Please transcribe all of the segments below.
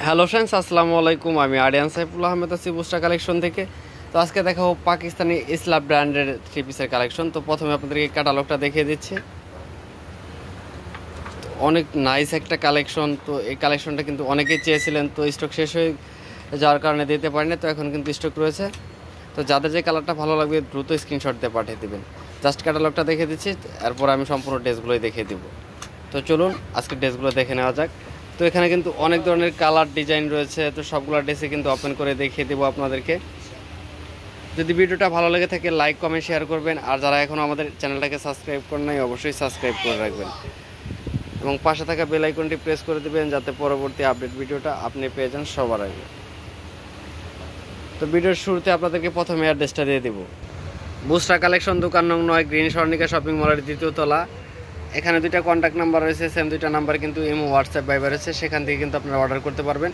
Hello friends, আসসালামু আলাইকুম। আমি আরিয়ান সাইফুল আহমেদ আছি বুস্টা কালেকশন থেকে। তো আজকে দেখাবো পাকিস্তানি ইসলাম ব্র্যান্ডের থ্রি পিসের কালেকশন। তো প্রথমে আপনাদেরকে ক্যাটালগটা দেখিয়ে দিচ্ছি। অনেক নাইস একটা কালেকশন। তো এই কালেকশনটা কিন্তু অনেকেই চেয়েছিলেন, তো স্টক শেষ হয়ে যাওয়ার কারণে দিতে পারিনি। তো এখন কিন্তু স্টক রয়েছে। তো যাদের যে কালারটা ভালো লাগবে দ্রুত স্ক্রিনশট দিয়ে পাঠিয়ে দেবেন। জাস্ট ক্যাটালগটা দেখে দিচ্ছি, এরপর আমি সম্পূর্ণ ড্রেসগুলোই দেখিয়ে দিব। তো চলুন আজকে ড্রেসগুলো দেখে নেওয়া যাক। তো এখানে কিন্তু অনেক ধরনের কালার ডিজাইন রয়েছে। তো সবগুলো ড্রেসে কিন্তু ওপেন করে দেখিয়ে দেবো আপনাদেরকে। যদি ভিডিওটা ভালো লেগে থাকে লাইক কমেন্ট শেয়ার করবেন, আর যারা এখনও আমাদের চ্যানেলটাকে সাবস্ক্রাইব করেন নাই অবশ্যই সাবস্ক্রাইব করে রাখবেন এবং পাশে থাকা বেল আইকনটি প্রেস করে দেবেন যাতে পরবর্তী আপডেট ভিডিওটা আপনি পেয়ে যান সবার আগে। তো ভিডিওর শুরুতে আপনাদেরকে প্রথমে অ্যাড্রেসটা দিয়ে দেবো। বুস্টা কালেকশন, দোকান নং 9, গ্রিন স্বর্ণিকা শপিং মলের দ্বিতীয় তলা। এখানে দুইটা কন্ট্যাক্ট নাম্বার রয়েছে, সেম দুইটা নাম্বার কিন্তু ইমো হোয়াটসঅ্যাপ ভাইবার রয়েছে, সেখান থেকে কিন্তু আপনারা অর্ডার করতে পারবেন।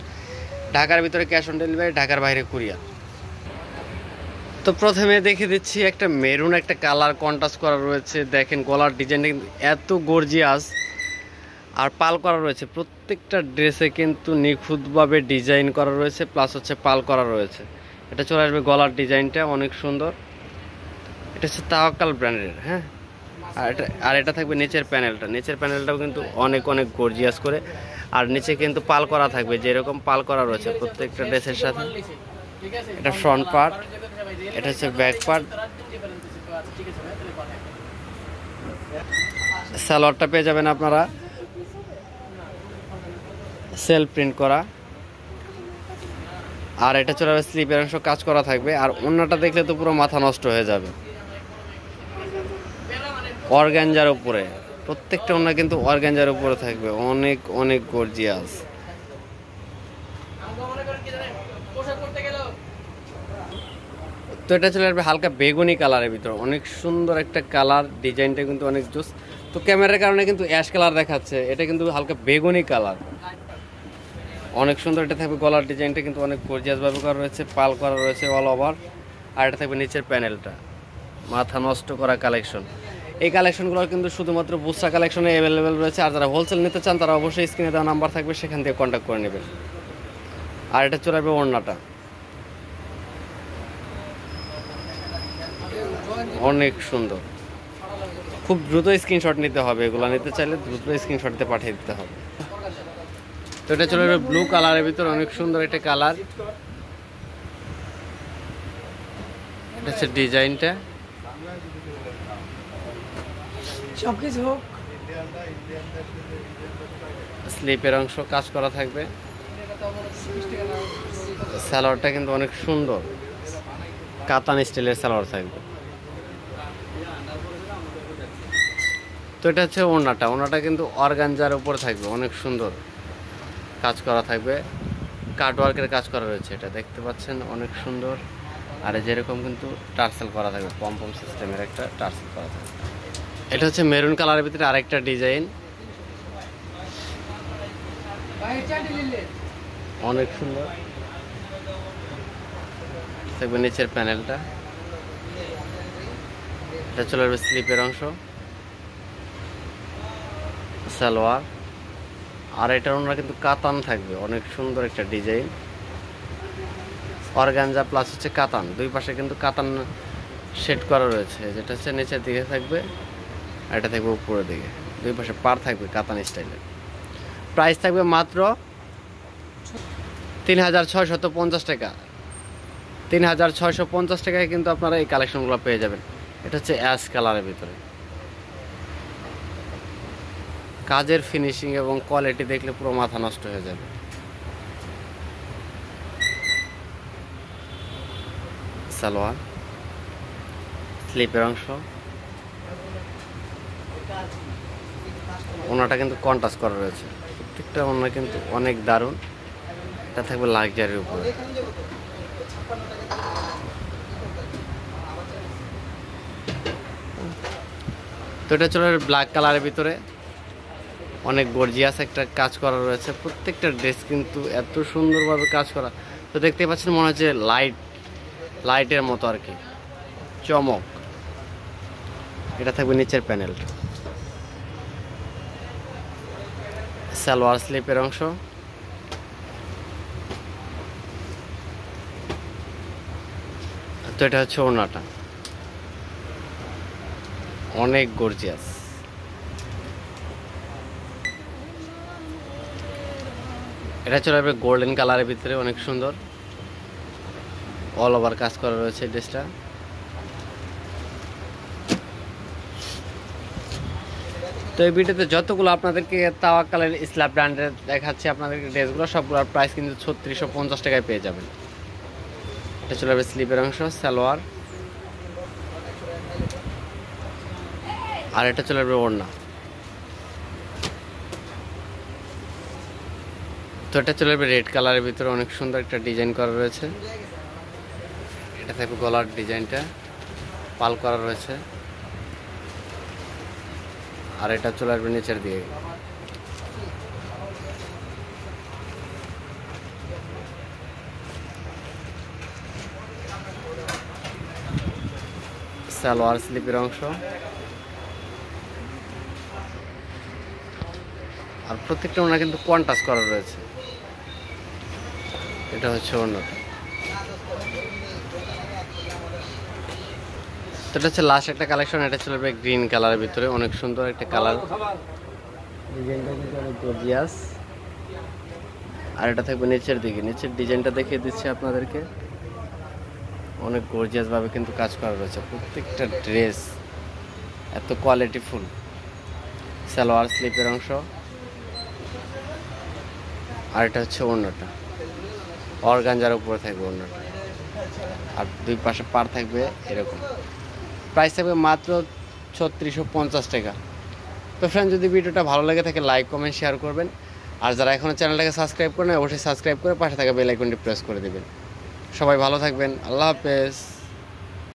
ঢাকার ভিতরে ক্যাশ অন ডেলিভারি, ঢাকার বাইরে কুরিয়ার। তো প্রথমে দেখে দিচ্ছি একটা মেরুন একটা কালার কন্ট্রাস্ট করা রয়েছে। দেখেন গলার ডিজাইনটা কিন্তু এত গর্জিয়াস, আর পাল করা রয়েছে। প্রত্যেকটা ড্রেসে কিন্তু নিখুঁতভাবে ডিজাইন করা রয়েছে, প্লাস হচ্ছে পাল করা রয়েছে। এটা চলে আসবে গলার ডিজাইনটা অনেক সুন্দর। এটা হচ্ছে তাওয়াক্কাল ব্র্যান্ডের, হ্যাঁ। আর এটা থাকবে নিচের প্যানেলটাও কিন্তু অনেক অনেক গর্জিয়াস করে। আর নিচে কিন্তু পাল করা থাকবে, যেরকম পাল করা রয়েছে প্রত্যেকটা ড্রেসের সাথে। এটা ফ্রন্ট পার্ট, এটা হচ্ছে ব্যাক পার্ট। সালোয়ারটা পেয়ে যাবেন আপনারা সেলফ প্রিন্ট করা। আর এটা চলে যাবে স্লিপের অংশ কাজ করা থাকবে। আর ওড়নাটা দেখলে তো পুরো মাথা নষ্ট হয়ে যাবে। অর্গানজার উপরে প্রত্যেকটা ওড়না কিন্তু অর্গানজার উপরে থাকবে, অনেক অনেক গর্জিয়াস। তো এটা চলে আসবে হালকা বেগুনি কালারের ভিতরে, অনেক সুন্দর একটা কালার। ডিজাইনটা কিন্তু অনেক জোস। তো ক্যামেরার কারণে কিন্তু অ্যাশ কালার দেখাচ্ছে, এটা কিন্তু হালকা বেগুনি কালার, অনেক সুন্দর। এটা থাকবে গলার ডিজাইনটা কিন্তু অনেক গর্জিয়াসভাবে করা রয়েছে, পাল করা রয়েছে অল ওভার। আর এটা থাকবে নিচের প্যানেলটা, মাথা নষ্ট করা কালেকশন। এই কালেকশনগুলো কিন্তু শুধুমাত্র বুস্টা কালেকশনে অ্যাভেলেবেল রয়েছে। আর যারা হোলসেল নিতে চান তারা অবশ্যই স্ক্রিনে দেওয়া নাম্বার থাকবে, সেখান থেকে কন্ট্যাক্ট করে নেবেন। আর এটা চলে আসবে ওড়নাটা, অনেক সুন্দর। খুব দ্রুত স্ক্রিনশট নিতে হবে, এগুলো নিতে চাইলে দ্রুত স্ক্রিনশট দিয়ে পাঠিয়ে দিতে হবে। তো এটা চলে আসবে ব্লু কালারের ভিতরে, অনেক সুন্দর একটা কালার। এটা হচ্ছে ডিজাইনটা, স্লিপের অংশ কাজ করা থাকবে। সালোয়ারটা কিন্তু অনেক সুন্দর, কাতান স্টাইলের সালোয়ার থাকবে। তো এটা হচ্ছে ওড়নাটা কিন্তু অর্গানজার উপর থাকবে, অনেক সুন্দর কাজ করা থাকবে। কাটওয়ার্কের কাজ করা রয়েছে, এটা দেখতে পাচ্ছেন অনেক সুন্দর। আর যেরকম কিন্তু টার্সেল করা থাকবে, পম্পম সিস্টেমের একটা টার্সেল করা থাকবে। এটা হচ্ছে মেরুন কালারের ভিতরে আরেকটা ডিজাইন, অনেক সুন্দর থাকবে। নিচের প্যানেলটা, এটা চলে আসবে স্লিপের অংশ, সালোয়ার। আর এটার ওড়না কিন্তু কাতান থাকবে, অনেক সুন্দর একটা ডিজাইন। অর্গানজা প্লাস হচ্ছে কাতান, দুই পাশে কিন্তু কাতান শেড করা রয়েছে। যেটা হচ্ছে নিচের দিকে থাকবে আর এটা থাকবে উপরের দিকে, দুই পাশে পার থাকবে কাতান স্টাইলের। প্রাইস থাকবে মাত্র 3650 টাকা। 3650 টাকায় কিন্তু আপনারা এই কালেকশনগুলো পেয়ে যাবেন। এটা হচ্ছে অ্যাশ কালারের ভিতরে। কাজের ফিনিশিং এবং কোয়ালিটি দেখলে পুরো মাথা নষ্ট হয়ে যাবে। সালোয়ার, স্লিপের অংশ, ওনাটা কিন্তু কন্ট্রাস্ট করা রয়েছে। প্রত্যেকটা ওনা কিন্তু অনেক দারুণ। এটা থাকবে লাক্সারির উপরে। তো এটা চলে ব্ল্যাক কালারের ভিতরে, অনেক গর্জিয়াস একটা কাজ করা রয়েছে। প্রত্যেকটা ড্রেস কিন্তু এত সুন্দরভাবে কাজ করা। তো দেখতে পাচ্ছেন মনে হচ্ছে লাইটের মতো আর কি, চমক। এটা থাকবে নিচের প্যানেলটা, সালোয়ার স্লিপের অংশ, তো এটা হচ্ছে ওড়নাটা, অনেক গর্জিয়াস। এটা চলে আসবে গোল্ডেন কালারের ভিতরে, অনেক সুন্দর, অল ওভার কাজ করা রয়েছে ড্রেসটা। তো এই ভিডিওতে যতগুলো আপনাদেরকে তাওয়াক্কালের ইসলাম ব্র্যান্ডের দেখাচ্ছি আপনাদেরকে ড্রেসগুলো, সবগুলোর প্রাইস কিন্তু 3650 টাকায় পেয়ে যাবেন। এটা চলে আসবে স্লিপের অংশ, সালোয়ার, আর এটা চলে আসবে ওড়না। তো এটা চলে আসবে রেড কালারের ভিতরে, অনেক সুন্দর একটা ডিজাইন করা রয়েছে। এটা থাকবে গলার ডিজাইনটা, পাল করা রয়েছে, আর এটা চলে আসবে নিচের দিকে। সালোয়ার স্লিপের অংশ, আর প্রত্যেকটা ওড়না কিন্তু কন্ট্রাস্ট করা রয়েছে। এটা হচ্ছে ওড়নাটা। তো এটা হচ্ছে লাস্ট একটা কালেকশন। এটা চলে যাবে গ্রিন কালারের ভিতরে, অনেক সুন্দর একটা কালার, ডিজাইনটা কিন্তু অনেক গর্জিয়াস। আর এটা থাকবে নিচের দিকে, নিচের ডিজাইনটা দেখিয়ে দিচ্ছি আপনাদেরকে, অনেক গর্জিয়াস ভাবে কিন্তু কাজ করা রয়েছে। প্রত্যেকটা ড্রেস এত কোয়ালিটিফুল। সালোয়ার স্লিপের অংশ, আর এটা হচ্ছে ওড়নাটা, অর্গানজার উপরে থাকবে ওড়নাটা, আর দুই পাশে পার থাকবে এরকম। প্রাইস থাকবে মাত্র 3650 টাকা। তো ফ্রেন্ড, যদি ভিডিওটা ভালো লেগে থাকে লাইক কমেন্ট শেয়ার করবেন, আর যারা এখনও চ্যানেলটাকে সাবস্ক্রাইব করেন অবশ্যই সাবস্ক্রাইব করে পাশে থাকা বেল আইকনটি প্রেস করে দেবেন। সবাই ভালো থাকবেন, আল্লাহ হাফেজ।